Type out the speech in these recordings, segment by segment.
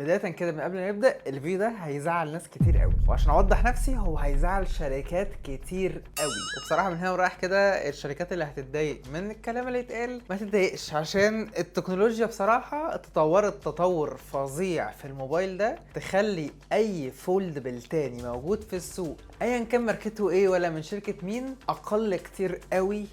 بدايه كده من قبل ما نبدا الفيديو ده هيزعل ناس كتير قوي، وعشان اوضح نفسي هو هيزعل شركات كتير قوي. وبصراحه من هنا ورايح كده الشركات اللي هتتضايق من الكلام اللي يتقال ما تتضايقش، عشان التكنولوجيا بصراحه تطورت تطور فظيع في الموبايل ده تخلي اي فولدبل تاني موجود في السوق ايا كان ماركته ايه ولا من شركه مين اقل كتير قوي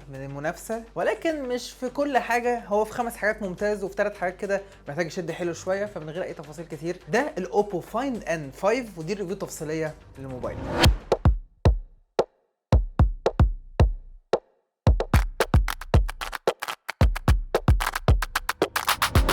من المنافسه. ولكن مش في كل حاجه، هو في 5 حاجات ممتاز وفي 3 حاجات كده محتاج يشد حلو شويه. فمن غير اي تفاصيل كتير، ده الاوبو فايند ان 5 ودي الريفيو تفصيليه للموبايل.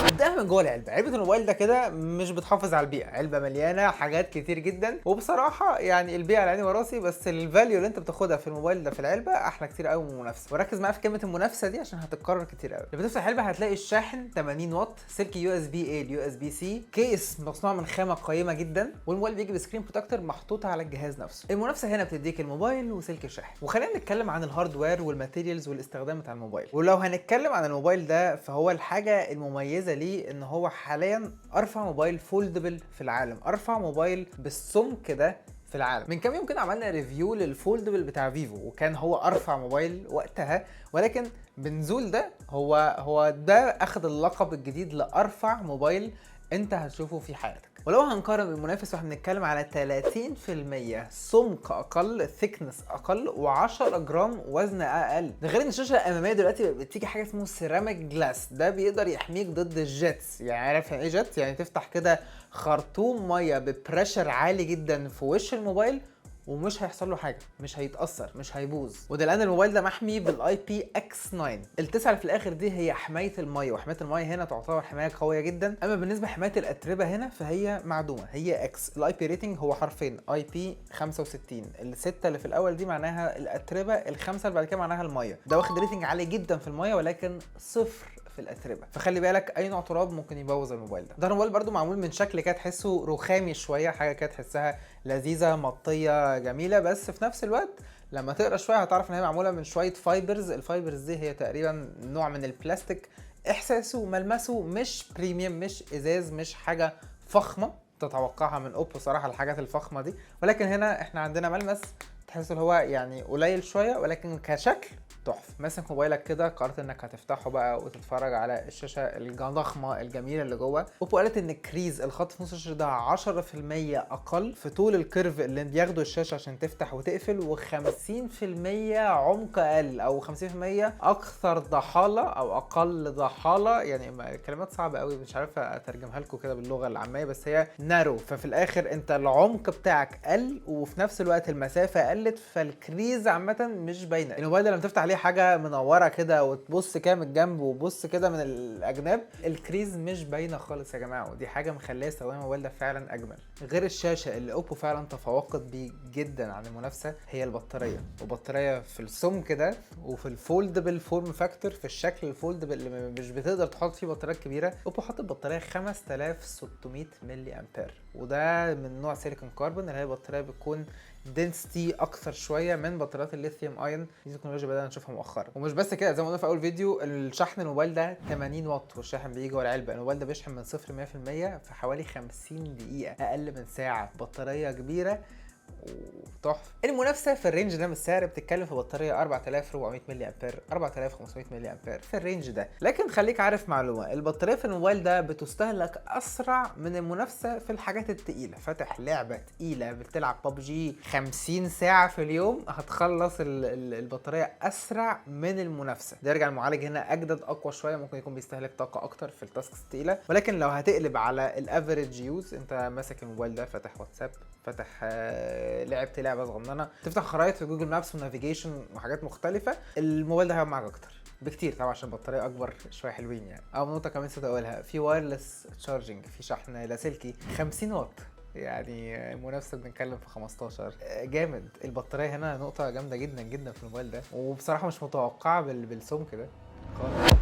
نبداها من جوه العلبه. علبه الموبايل ده كده مش بتحافظ على البيئه، علبه مليانه حاجات كتير جدا، وبصراحه يعني البيئه على عيني وراسي، بس الفاليو اللي انت بتاخدها في الموبايل ده في العلبه احلى كتير قوي من المنافسه. وركز معايا في كلمه المنافسه دي عشان هتتكرر كتير قوي. لما تفتح العلبه هتلاقي الشاحن 80 واط، سلك يو اس بي اي ليو اس بي سي، كيس مصنوع من خامه قيمه جدا، والموبايل بيجي بسكرين بروتكتور محطوط على الجهاز نفسه. المنافسه هنا بتديك الموبايل وسلك الشاحن. وخلينا نتكلم عن الهاردوير والماتيريالز والاستخدام بتاع الموبايل. ولو هنتكلم عن الموبايل ده فهو الحاجه المميزه ليه ان هو حاليا ارفع موبايل فولدبل في العالم، ارفع موبايل بالسمك ده في العالم. من كام يوم كده عملنا ريفيو للفولدبل بتاع فيفو، وكان هو ارفع موبايل وقتها، ولكن بنزول ده هو ده اخذ اللقب الجديد لارفع موبايل انت هتشوفه في حياتك. ولو هنقارن بالمنافس فاحنا بنتكلم على 30% سمك اقل، ثيكنس اقل، و10 جرام وزن اقل. ده غير ان الشاشه الاماميه دلوقتي بتيجي حاجه اسمه سيراميك جلاس، ده بيقدر يحميك ضد الجيتس. يعني عارف يعني ايه جيت؟ يعني تفتح كده خرطوم ميه ببريشر عالي جدا في وش الموبايل ومش هيحصل له حاجه، مش هيتاثر، مش هيبوظ. وده لان الموبايل ده محمي بالاي بي اكس 9. التسعه اللي في الاخر دي هي حمايه الميه، وحمايه الميه هنا تعتبر حمايه قويه جدا. اما بالنسبه لحمايه الاتربه هنا فهي معدومه، هي اكس. الاي بي ريتنج هو حرفين اي بي 65. السته اللي في الاول دي معناها الاتربه، الخمسه اللي بعد كده معناها الميه. ده واخد ريتنج عالي جدا في الميه ولكن صفر في الاتربه، فخلي بالك اي نوع تراب ممكن يبوظ الموبايل ده. الموبايل برده معمول من شكل كده تحسه رخامي شويه، حاجه كده تحسها لذيذه مطيه جميله، بس في نفس الوقت لما تقرا شويه هتعرف ان هي معموله من شويه فايبرز. الفايبرز دي هي تقريبا نوع من البلاستيك، احساسه وملمسه مش بريميوم، مش ازاز، مش حاجه فخمه تتوقعها من اوبو صراحه الحاجات الفخمه دي. ولكن هنا احنا عندنا ملمس تحس اللي هو يعني قليل شويه، ولكن كشكل تحفه. ماسك موبايلك كده قررت انك هتفتحه بقى وتتفرج على الشاشه الضخمه الجميله اللي جوه. اوبو قالت ان الكريز الخط في نص الشاشه ده 10% اقل في طول الكيرف اللي بياخده الشاشه عشان تفتح وتقفل، و50% عمق اقل، او 50% اكثر ضحاله او اقل ضحاله. يعني كلمات صعبه قوي مش عارف اترجمها لكم كده باللغه العاميه، بس هي نارو. ففي الاخر انت العمق بتاعك قل وفي نفس الوقت المسافه قلت، فالكريز عامه مش باينه. الموبايل لما تفتح عليه حاجه منوره كده وتبص كده من الجنب وبص كده من الاجناب الكريز مش باينه خالص يا جماعه، ودي حاجه مخليه استخدام الموبايل ده فعلا اجمل. غير الشاشه اللي اوبو فعلا تفوقت بيه جدا عن المنافسه هي البطاريه، وبطاريه في السمك ده وفي الفولدبل فورم فاكتور، في الشكل الفولدبل اللي مش بتقدر تحط فيه بطاريات كبيره. اوبو حاطط بطاريه 5600 ملي امبير، وده من نوع سيليكون كاربون، اللي هي بطاريه بتكون دنسيتي اكثر شويه من بطاريات الليثيوم ايون. دي تكنولوجيا بدأنا نشوفها مؤخرا. ومش بس كده، زي ما قلنا في اول فيديو الشحن الموبايل ده 80 واط، والشاحن بيجي جوه العلبه. الموبايل ده بيشحن من 0 ل 100% في حوالي 50 دقيقه، اقل من ساعه، بطاريه كبيره وتحفه. المنافسه في الرينج ده من السعر بتتكلم في بطاريه 4400 ملي امبير، 4500 ملي امبير في الرينج ده. لكن خليك عارف معلومه، البطاريه في الموبايل ده بتستهلك اسرع من المنافسه في الحاجات التقيله. فاتح لعبه تقيله بتلعب ببجي 50 ساعه في اليوم هتخلص البطاريه اسرع من المنافسه. ده يرجع المعالج هنا اجدد اقوى شويه، ممكن يكون بيستهلك طاقه اكتر في التاسكس التقيله. ولكن لو هتقلب على الافريج يوز، انت ماسك الموبايل ده فاتح واتساب، فاتح لعبت لعبه صغننه، تفتح خرائط في جوجل مابس ونافيجيشن وحاجات مختلفه، الموبايل ده هيقعد معاك اكتر بكتير طبعا عشان البطاريه اكبر شويه حلوين يعني. او نقطه كمان نسيت اقولها، في وايرلس تشارجنج، في شحن لاسلكي 50 واط، يعني المنافسه بنتكلم في 15. جامد. البطاريه هنا نقطه جامده جدا جدا في الموبايل ده، وبصراحه مش متوقعه بالسمك ده خالص.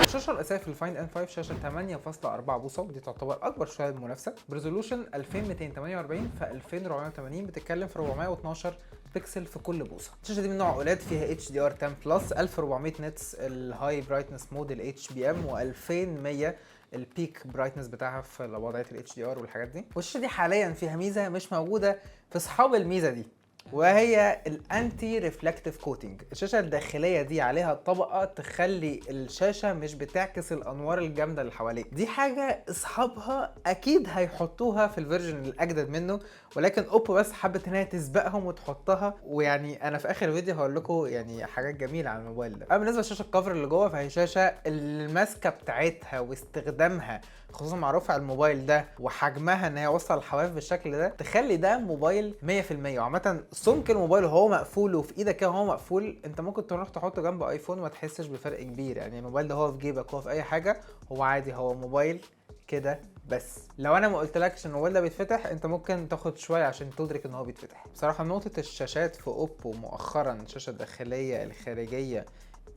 الشاشه الاساسيه في الفايند ان 5 شاشه 8.4 بوصه، ودي تعتبر اكبر شويه من المنافسه، بريزولوشن 2248 في 2480، بتتكلم في 412 بكسل في كل بوصه. الشاشه دي من نوع اولاد، فيها اتش دي ار 10 بلس، 1400 نتس الهاي برايتنس مود الاتش بي ام، و2100 البيك برايتنس بتاعها في وضعيه الاتش دي ار والحاجات دي. والشاشه دي حاليا فيها ميزه مش موجوده في اصحاب الميزه دي، وهي الانتي ريفلكتيف كوتنج. الشاشه الداخليه دي عليها طبقه تخلي الشاشه مش بتعكس الانوار الجامده اللي حواليك. دي حاجه اصحابها اكيد هيحطوها في الفيرجن الاجدد منه، ولكن اوبو بس حبت ان هي تسبقهم وتحطها. ويعني انا في اخر الفيديو هقول لكم يعني حاجات جميله عن الموبايل ده. اما بالنسبه لشاشه الكفر اللي جوه، فهي شاشه الماسكه بتاعتها واستخدامها خصوصا معروف على الموبايل ده وحجمها ان هي وصل الحواف بالشكل ده، تخلي ده موبايل 100%. وعامه سمك الموبايل وهو مقفول وفي ايدك كده وهو مقفول، انت ممكن تروح تحطه جنب ايفون وما تحسش بفرق كبير. يعني الموبايل ده هو في جيبك، هو في اي حاجه، هو عادي، هو موبايل كده. بس لو انا ما قلتلكش ان الموبايل ده بيتفتح، انت ممكن تاخد شويه عشان تدرك ان هو بيتفتح. بصراحه نقطه الشاشات في اوبو مؤخرا، الشاشه الداخليه الخارجيه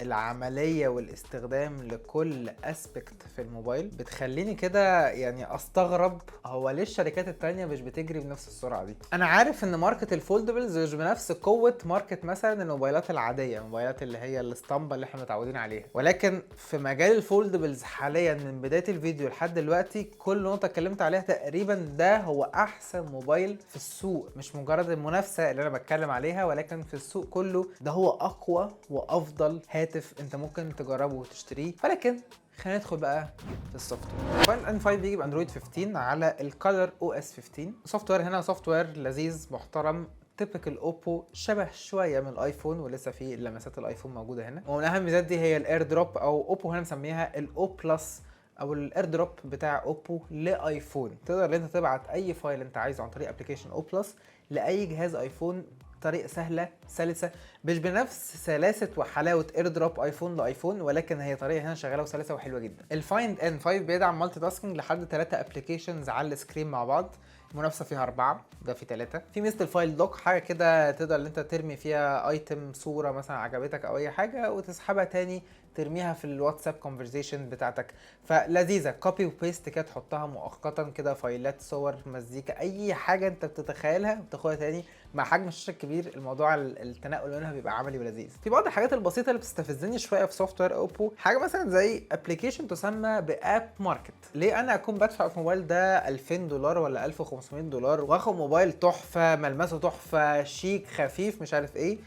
العمليه والاستخدام لكل اسبكت في الموبايل، بتخليني كده يعني استغرب هو ليه الشركات التانية مش بتجري بنفس السرعه دي. انا عارف ان ماركت الفولدبلز مش بنفس قوه ماركت مثلا الموبايلات العاديه، الموبايلات اللي هي الاسطمبه اللي احنا متعودين عليها، ولكن في مجال الفولدبلز حاليا من بدايه الفيديو لحد دلوقتي كل نقطه اتكلمت عليها تقريبا ده هو احسن موبايل في السوق. مش مجرد المنافسه اللي انا بتكلم عليها، ولكن في السوق كله ده هو اقوى وافضل هاتف انت ممكن تجربه وتشتريه. ولكن خلينا ندخل بقى في السوفت وير. فاينل ان 5 بيجي باندرويد 15 على الكالر او اس 15. سوفت وير هنا سوفت وير لذيذ محترم، تيبيكال اوبو، شبه شويه من الايفون ولسه في لمسات الايفون موجوده هنا. ومن اهم الميزات دي هي الاير دروب، او اوبو هنا مسميها الاو بلس، او الاير دروب بتاع اوبو لايفون. تقدر ان انت تبعت اي فايل انت عايزه عن طريق ابلكيشن او بلس لاي جهاز ايفون طريقه سهله سلسه، مش بنفس سلاسه وحلاوه اير دروب ايفون لايفون، ولكن هي طريقه هنا شغاله وسلسه وحلوه جدا. الفايند ان 5 بيدعم مالتي تاسكينج لحد 3 ابلكيشنز على السكرين مع بعض. المنافسه فيها 4، ده في 3. في ميزه الفايل دوك، حاجه كده تقدر ان انت ترمي فيها ايتم، صوره مثلا عجبتك او اي حاجه، وتسحبها تاني ترميها في الواتساب كونفرزيشن بتاعتك. فلذيذه، كوبي وبيست كده تحطها مؤقتا كده، فايلات، صور، مزيكا، اي حاجه انت بتتخيلها بتاخدها تاني. مع حجم الشاشه الكبير الموضوع التنقل منها بيبقى عملي ولذيذ. في بعض الحاجات البسيطه اللي بتستفزني شويه في سوفت وير اوبو، حاجه مثلا زي ابلكيشن تسمى باب ماركت. ليه انا اكون بدفع في الموبايل ده $2000 ولا $1500 واخد موبايل تحفه، ملمسه تحفه، شيك، خفيف، مش عارف ايه،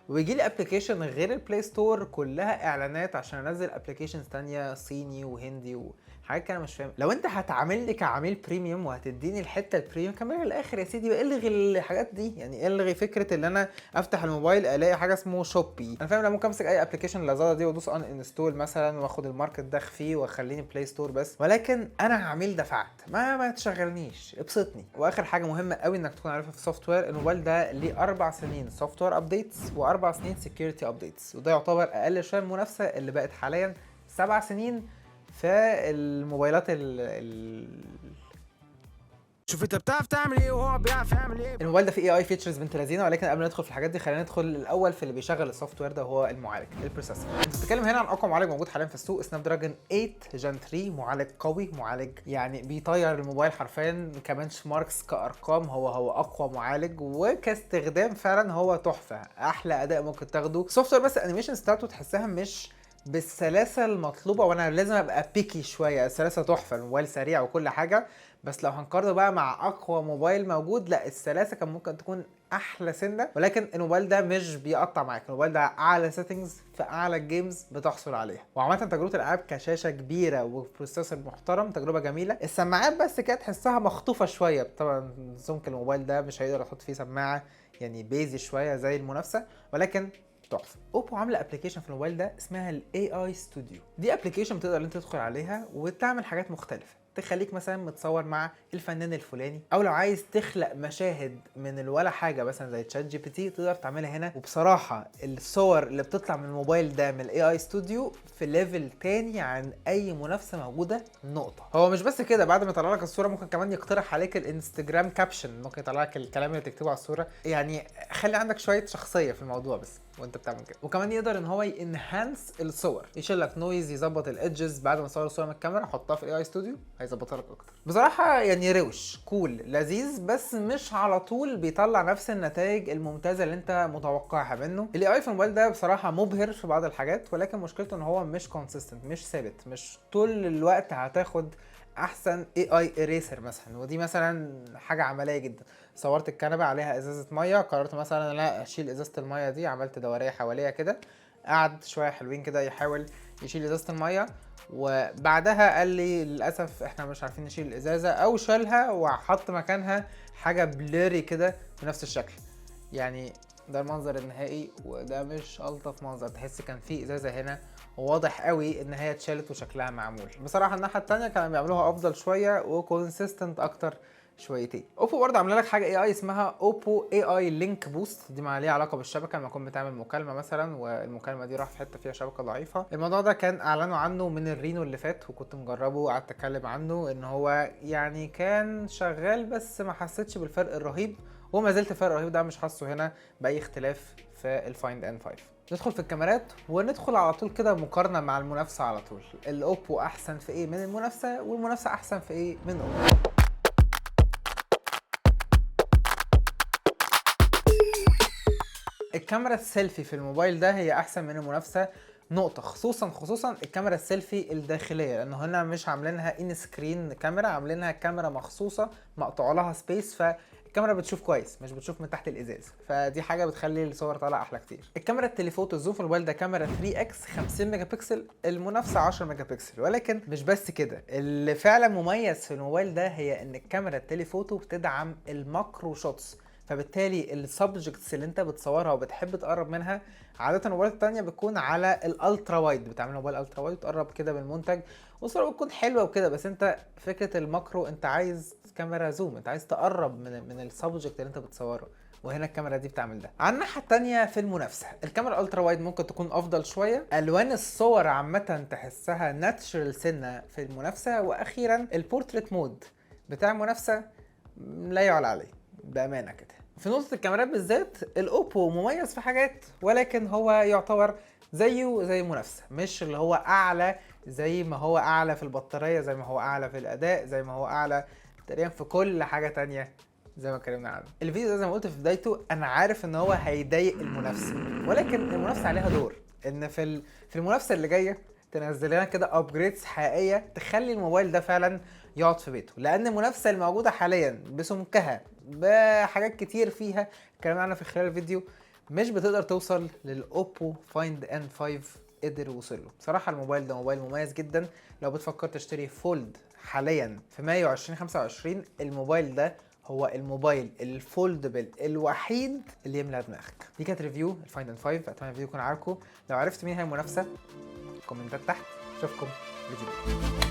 ويجي لي ابلكيشن غير البلاي ستور كلها اعلانات عشان انزل ابلكيشنز تانية صيني وهندي وحاجات كده مش فاهم. لو انت هتعامل لي كعميل بريميوم وهتديني الحته البريميوم، كمل للاخر يا سيدي، الغي الحاجات دي. يعني الغي فكره ان انا افتح الموبايل الاقي حاجه اسمه شوبي. انا فاهم، انا ممكن امسك اي ابلكيشن لازادا دي وادوس ان انستول مثلا واخد الماركت ده فيه واخليني بلاي ستور بس، ولكن انا عميل دفعت، ما تشغلنيش، ابسطني. واخر حاجه مهمه قوي انك تكون عارفها في السوفت وير، الموبايل ده ليه 4 سنين سوفت وير ابديتس و4 سنين سكيورتي ابديتس، وده يعتبر اقل شويه من المنافسه اللي بقت حاليا 7 سنين في الموبايلات شوف انت بتعرف تعمل ايه وهو بيعرف يعمل ايه. الموبايل ده فيه اي فيتشرز بنت لذينه، ولكن قبل ما ندخل في الحاجات دي خلينا ندخل الاول في اللي بيشغل السوفت وير ده، وهو المعالج، البروسيسور. انت بتتكلم هنا عن اقوى معالج موجود حاليا في السوق، سناب دراجون 8 جن 3، معالج قوي، معالج يعني بيطير الموبايل حرفيا. كبنش ماركس كارقام هو اقوى معالج، وكاستخدام فعلا هو تحفه، احلى اداء ممكن تاخده. سوفت وير بس الانيميشن ستارته تحسها مش بالسلاسه المطلوبه، وانا لازم ابقى بيكي شويه. السلاسه تحفه، الموبايل سريع وكل حاجه، بس لو هنقارنه بقى مع اقوى موبايل موجود، لا السلاسه كان ممكن تكون احلى سنه، ولكن الموبايل ده مش بيقطع معاك. الموبايل ده اعلى سيتنجز في اعلى الجيمز بتحصل عليها. وعامه تجربه الالعاب كشاشه كبيره وبروسيسور محترم تجربه جميله. السماعات بس كده تحسها مخطوفه شويه، طبعا سمك الموبايل ده مش هيقدر يحط فيه سماعه يعني بيزي شويه زي المنافسه، ولكن تحفه. اوبو عامله ابلكيشن في الموبايل ده اسمها الاي اي ستوديو. دي ابلكيشن بتقدر انت تدخل عليها وتعمل حاجات مختلفه، تخليك مثلا متصور مع الفنان الفلاني، او لو عايز تخلق مشاهد من الولا حاجه مثلا زي تشات جي بي تي تقدر تعملها هنا. وبصراحه الصور اللي بتطلع من الموبايل ده من الاي اي ستوديو في ليفل تاني عن اي منافسه موجوده نقطه. هو مش بس كده، بعد ما يطلع لك الصوره ممكن كمان يقترح عليك الانستجرام كابشن، ممكن يطلع لك الكلام اللي تكتبه على الصوره. يعني خلي عندك شويه شخصيه في الموضوع بس. وانت بتعمل كده. وكمان يقدر ان هو ينهانس الصور، يشيل لك نويز، يظبط الادجز بعد ما تصور الصوره من الكاميرا، حطها في اي اي ستوديو هيظبطها لك اكتر. بصراحه يعني روش كول لذيذ، بس مش على طول بيطلع نفس النتائج الممتازه اللي انت متوقعها منه. الاي اي في الموبايل ده بصراحه مبهر في بعض الحاجات، ولكن مشكلته ان هو مش كونسيستنت، مش ثابت، مش طول الوقت هتاخد احسن اي اي اريسر مثلا. ودي مثلا حاجه عمليه جدا. صورت الكنبه عليها ازازه ميه، قررت مثلا لا اشيل ازازه الميه دي، عملت دوريه حواليها كده، قعد شويه حلوين كده يحاول يشيل ازازه الميه، وبعدها قال لي للاسف احنا مش عارفين نشيل الازازه، او شالها وحط مكانها حاجه بليري كده بنفس الشكل. يعني ده المنظر النهائي، وده مش الطف منظر. تحس كان في ازازه هنا وواضح قوي ان هي اتشالت وشكلها معمول. بصراحه الناحيه التانية كانوا بيعملوها افضل شويه وكونسيستنت اكتر شويتين. اوبو برضه عامله لك حاجه اي اي اسمها اوبو اي اي لينك بوست، دي ما ليها علاقه بالشبكه. لما تكون بتعمل مكالمه مثلا والمكالمه دي راح في حته فيها شبكه ضعيفه، الموضوع ده كان اعلنوا عنه من الرينو اللي فات، وكنت مجربه وقعدت اتكلم عنه ان هو يعني كان شغال، بس ما حسيتش بالفرق الرهيب، وما زلت الفرق الرهيب ده مش حاسه هنا باي اختلاف في الفايند ان 5. ندخل في الكاميرات وندخل على طول كده مقارنه مع المنافسه على طول. الاوبو احسن في ايه من المنافسه، والمنافسه احسن في ايه من اوبو. الكاميرا السيلفي في الموبايل ده هي احسن من المنافسه نقطة، خصوصا الكاميرا السيلفي الداخلية، لانه هنا مش عاملينها ان سكرين كاميرا، عاملينها كاميرا مخصوصة مقطوع لها سبيس، فالكاميرا بتشوف كويس مش بتشوف من تحت الازاز، فدي حاجة بتخلي الصور طالعة احلى كتير. الكاميرا التليفوتو الزوم في الموبايل ده كاميرا 3x 50 ميجا بكسل، المنافسة 10 ميجا بكسل. ولكن مش بس كده، اللي فعلا مميز في الموبايل ده هي ان الكاميرا التليفوتو بتدعم الماكرو شوتس، فبالتالي السبجكتس اللي انت بتصورها وبتحب تقرب منها، عاده الموبايلات التانية بتكون على الالترا وايد، بتعمل موبايل الترا وايد تقرب كده بالمنتج والصوره بتكون حلوه وكده، بس انت فكره الماكرو انت عايز كاميرا زوم، انت عايز تقرب من السبجكت اللي انت بتصوره، وهنا الكاميرا دي بتعمل ده. على الناحيه التانية في المنافسه، الكاميرا الالترا وايد ممكن تكون افضل شويه، الوان الصور عامه تحسها ناتشرال سنه في المنافسه، واخيرا البورتريت مود بتاع المنافسه لا يعلى عليه بامانه كده. في نقطة الكاميرات بالذات الاوبو مميز في حاجات، ولكن هو يعتبر زيه زي المنافسة، مش اللي هو اعلى زي ما هو اعلى في البطارية، زي ما هو اعلى في الاداء، زي ما هو اعلى تقريبا في كل حاجة تانية زي ما اتكلمنا عنه. الفيديو ده زي ما قلت في بدايته انا عارف ان هو هيضايق المنافسة، ولكن المنافسة عليها دور ان في المنافسة اللي جاية تنزل لنا كده ابجريدز حقيقية تخلي الموبايل ده فعلا يقعد في بيته، لان المنافسة الموجودة حاليا بسمكها بحاجات كتير فيها اتكلمنا عنها في خلال الفيديو مش بتقدر توصل للاوبو فايند ان 5 قدر وصل له. بصراحه الموبايل ده موبايل مميز جدا، لو بتفكر تشتري فولد حاليا في مايو 2025 الموبايل ده هو الموبايل الفولدبل الوحيد اللي يملى دماغك. دي كانت ريفيو الفايند ان 5، اتمنى الفيديو يكون عاجبكم. لو عرفت مين هي المنافسه كومنتات تحت. اشوفكم فيديو